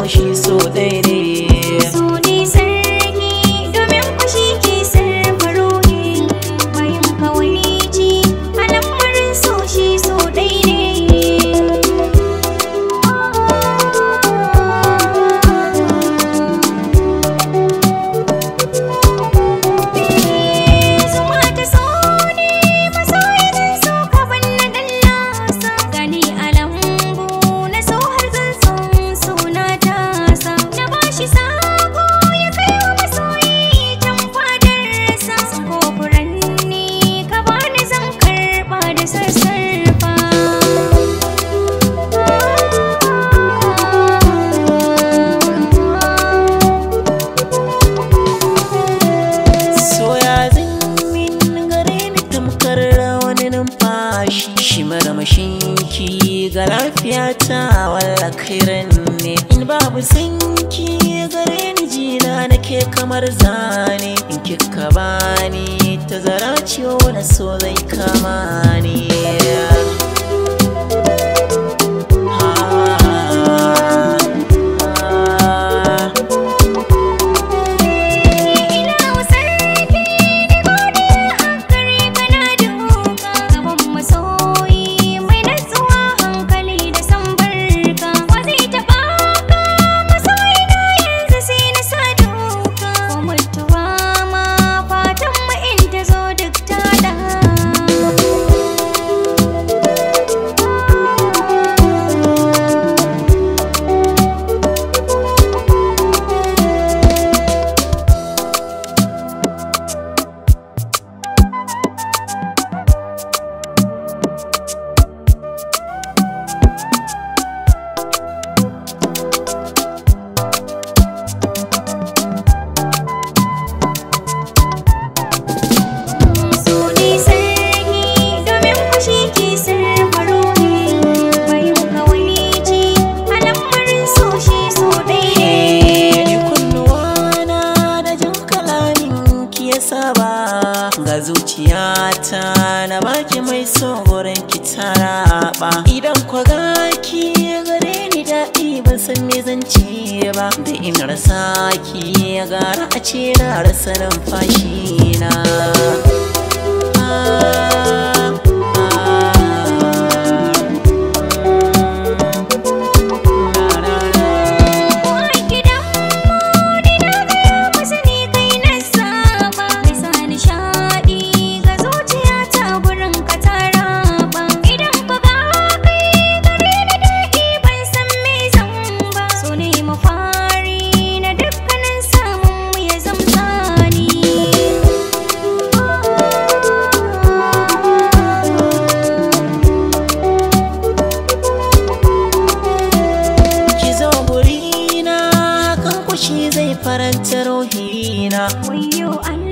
shi so ɗaya ne. So ne sarki domin kushi ke sarrafa ruhi, bayan kawai ji a lamarin so shi so ɗaya ne. Shi maramashinki ga lafiyata walla kairan ne, in babu sanki gare ni jina nake kamar zane, in kika bani tazara ciwo na so zai kama ni. Ga zuciyata na baki mai son wurin ki taraba, idan kwa gaki gare ni daɗi ban san me zan ce ba, da in rasa ki gara a ce na rasa numfashi na. Shi zai faranta ruhina. Wayyo Allah.